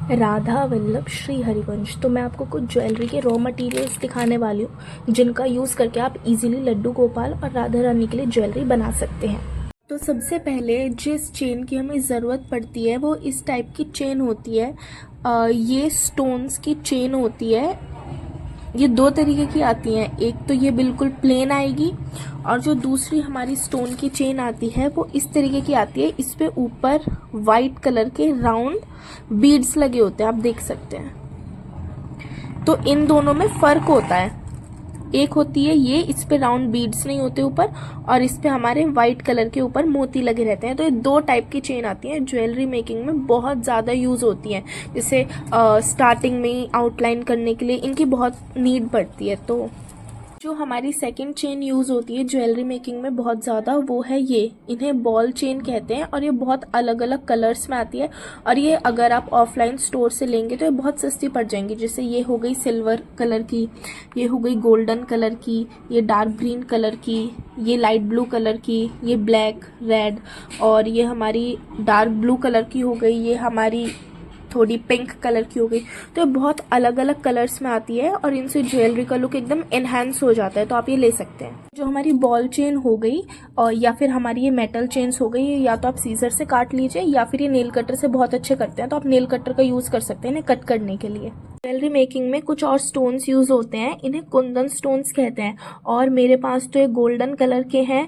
राधा वल्लभ श्री हरिवंश। तो मैं आपको कुछ ज्वेलरी के रॉ मटेरियल्स दिखाने वाली हूँ जिनका यूज़ करके आप इजीली लड्डू गोपाल और राधा रानी के लिए ज्वेलरी बना सकते हैं। तो सबसे पहले जिस चेन की हमें ज़रूरत पड़ती है वो इस टाइप की चेन होती है। ये स्टोन्स की चेन होती है। ये दो तरीके की आती हैं, एक तो ये बिल्कुल प्लेन आएगी और जो दूसरी हमारी स्टोन की चेन आती है वो इस तरीके की आती है। इस पे ऊपर वाइट कलर के राउंड बीड्स लगे होते हैं, आप देख सकते हैं। तो इन दोनों में फर्क होता है, एक होती है ये, इस पे राउंड बीड्स नहीं होते ऊपर, और इस पे हमारे व्हाइट कलर के ऊपर मोती लगे रहते हैं। तो ये दो टाइप की चेन आती हैं, ज्वेलरी मेकिंग में बहुत ज़्यादा यूज़ होती हैं। जैसे स्टार्टिंग में आउटलाइन करने के लिए इनकी बहुत नीड पड़ती है। तो जो हमारी सेकंड चेन यूज़ होती है ज्वेलरी मेकिंग में बहुत ज़्यादा, वो है ये, इन्हें बॉल चेन कहते हैं और ये बहुत अलग अलग कलर्स में आती है। और ये अगर आप ऑफलाइन स्टोर से लेंगे तो ये बहुत सस्ती पड़ जाएंगी। जैसे ये हो गई सिल्वर कलर की, ये हो गई गोल्डन कलर की, ये डार्क ग्रीन कलर की, ये लाइट ब्लू कलर की, ये ब्लैक रेड, और ये हमारी डार्क ब्लू कलर की हो गई, ये हमारी थोड़ी पिंक कलर की हो गई। तो ये बहुत अलग अलग कलर्स में आती है और इनसे ज्वेलरी का लुक एकदम एनहांस हो जाता है। तो आप ये ले सकते हैं। जो हमारी बॉल चेन हो गई और या फिर हमारी ये मेटल चेन्स हो गई, या तो आप सीजर से काट लीजिए या फिर ये नेल कटर से बहुत अच्छे करते हैं, तो आप नेल कटर का यूज़ कर सकते हैं इन्हें कट करने के लिए। ज्वेलरी मेकिंग में कुछ और स्टोन्स यूज होते हैं, इन्हें कुंदन स्टोन्स कहते हैं। और मेरे पास तो ये गोल्डन कलर के हैं।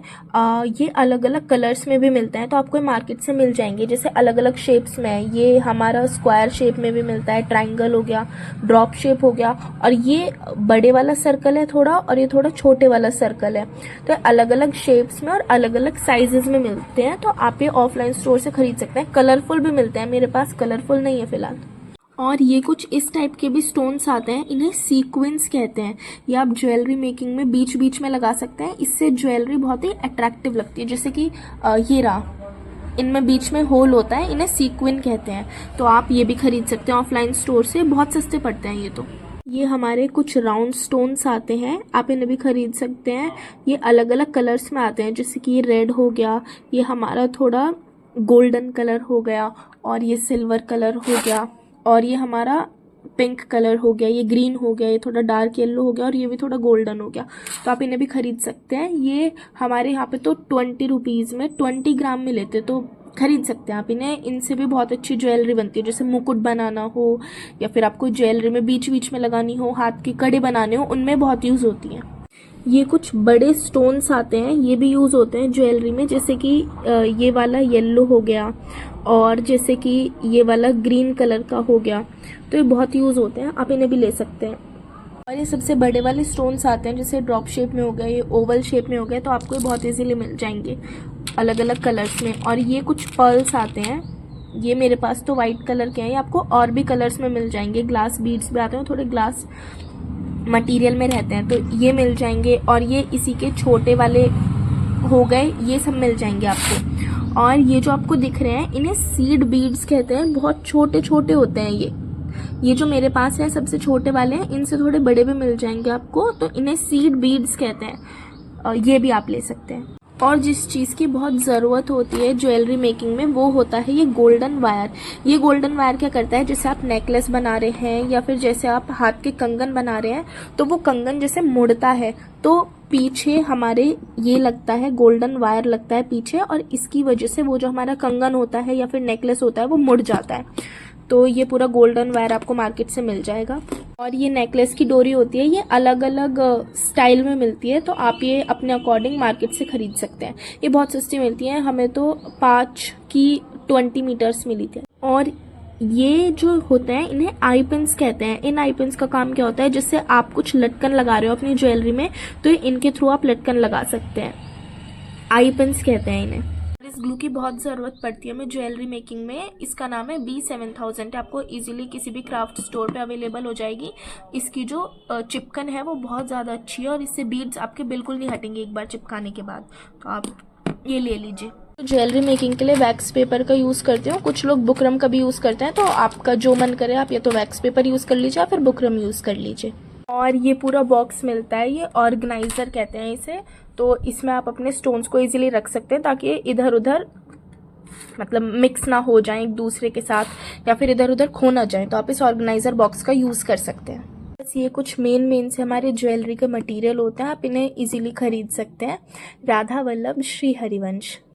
ये अलग अलग कलर्स में भी मिलते हैं, तो आपको मार्केट से मिल जाएंगे। जैसे अलग अलग शेप्स में, ये हमारा स्क्वायर शेप में भी मिलता है, ट्राइंगल हो गया, ड्रॉप शेप हो गया, और ये बड़े वाला सर्कल है थोड़ा, और ये थोड़ा छोटे वाला सर्कल है। तो अलग अलग शेप्स में और अलग अलग साइजेस में मिलते हैं, तो आप ये ऑफलाइन स्टोर से खरीद सकते हैं। कलरफुल भी मिलते हैं, मेरे पास कलरफुल नहीं है फिलहाल। और ये कुछ इस टाइप के भी स्टोन्स आते हैं, इन्हें सीक्वेंस कहते हैं। ये आप ज्वेलरी मेकिंग में बीच बीच में लगा सकते हैं, इससे ज्वेलरी बहुत ही अट्रैक्टिव लगती है। जैसे कि ये रहा, इनमें बीच में होल होता है, इन्हें सीक्वेंस कहते हैं। तो आप ये भी खरीद सकते हैं ऑफलाइन स्टोर से, बहुत सस्ते पड़ते हैं ये। तो ये हमारे कुछ राउंड स्टोन्स आते हैं, आप इन्हें भी खरीद सकते हैं। ये अलग अलग कलर्स में आते हैं, जैसे कि ये रेड हो गया, ये हमारा थोड़ा गोल्डन कलर हो गया, और ये सिल्वर कलर हो गया, और ये हमारा पिंक कलर हो गया, ये ग्रीन हो गया, ये थोड़ा डार्क येलो हो गया, और ये भी थोड़ा गोल्डन हो गया। तो आप इन्हें भी खरीद सकते हैं। ये हमारे यहाँ पे तो 20 रुपीज़ में 20 ग्राम में लेते, तो खरीद सकते हैं आप इन्हें। इनसे भी बहुत अच्छी ज्वेलरी बनती है। जैसे मुकुट बनाना हो या फिर आपको ज्वेलरी में बीच बीच में लगानी हो, हाथ के कड़े बनाने हो, उनमें बहुत यूज़ होती हैं। ये कुछ बड़े स्टोन्स आते हैं, ये भी यूज़ होते हैं ज्वेलरी में। जैसे कि ये वाला येलो हो गया, और जैसे कि ये वाला ग्रीन कलर का हो गया। तो ये बहुत यूज़ होते हैं, आप इन्हें भी ले सकते हैं। और ये सबसे बड़े वाले स्टोन्स आते हैं, जैसे ड्रॉप शेप में हो गया, ये ओवल शेप में हो गया, तो आपको ये बहुत इजीली मिल जाएंगे अलग अलग कलर्स में। और ये कुछ पर्ल्स आते हैं, ये मेरे पास तो वाइट कलर के हैं, ये आपको और भी कलर्स में मिल जाएंगे। ग्लास बीड्स भी आते हैं, थोड़े ग्लास मटेरियल में रहते हैं, तो ये मिल जाएंगे। और ये इसी के छोटे वाले हो गए, ये सब मिल जाएंगे आपको। और ये जो आपको दिख रहे हैं, इन्हें सीड बीड्स कहते हैं, बहुत छोटे छोटे होते हैं ये जो मेरे पास है सबसे छोटे वाले हैं, इनसे थोड़े बड़े भी मिल जाएंगे आपको, तो इन्हें सीड बीड्स कहते हैं। ये भी आप ले सकते हैं। और जिस चीज़ की बहुत ज़रूरत होती है ज्वेलरी मेकिंग में, वो होता है ये गोल्डन वायर। ये गोल्डन वायर क्या करता है, जैसे आप नेकलेस बना रहे हैं या फिर जैसे आप हाथ के कंगन बना रहे हैं, तो वो कंगन जैसे मुड़ता है, तो पीछे हमारे ये लगता है, गोल्डन वायर लगता है पीछे, और इसकी वजह से वो जो हमारा कंगन होता है या फिर नेकलेस होता है वो मुड़ जाता है। तो ये पूरा गोल्डन वायर आपको मार्केट से मिल जाएगा। और ये नेकलेस की डोरी होती है, ये अलग अलग स्टाइल में मिलती है, तो आप ये अपने अकॉर्डिंग मार्केट से खरीद सकते हैं। ये बहुत सस्ती मिलती है, हमें तो 5 की 20 मीटर्स मिली थी। और ये जो होते हैं, इन्हें आई पिन्स कहते हैं। इन आई पिन्स का काम क्या होता है, जैसे आप कुछ लटकन लगा रहे हो अपनी ज्वेलरी में, तो इनके थ्रू आप लटकन लगा सकते हैं। आई पिन्स कहते हैं इन्हें। इस ग्लू की बहुत ज़रूरत पड़ती है हमें ज्वेलरी मेकिंग में। इसका नाम है B7000, आपको इजीली किसी भी क्राफ्ट स्टोर पे अवेलेबल हो जाएगी। इसकी जो चिपकन है वो बहुत ज़्यादा अच्छी है, और इससे बीड्स आपके बिल्कुल नहीं हटेंगे एक बार चिपकाने के बाद। तो आप ये ले लीजिए। तो ज्वेलरी मेकिंग के लिए वैक्स पेपर का यूज़ करते हो, कुछ लोग बुकरम का भी यूज़ करते हैं, तो आपका जो मन करे आप या तो वैक्स पेपर यूज़ कर लीजिए या फिर बुकरम यूज़ कर लीजिए। और ये पूरा बॉक्स मिलता है, ये ऑर्गेनाइजर कहते हैं इसे। तो इसमें आप अपने स्टोन्स को इजीली रख सकते हैं ताकि इधर उधर मतलब मिक्स ना हो जाएं एक दूसरे के साथ या फिर इधर उधर खो ना जाएं, तो आप इस ऑर्गेनाइज़र बॉक्स का यूज़ कर सकते हैं। बस ये कुछ मेन से हमारे ज्वेलरी के मटेरियल होते हैं, आप इन्हें इजीली खरीद सकते हैं। राधा वल्लभ श्री हरिवंश।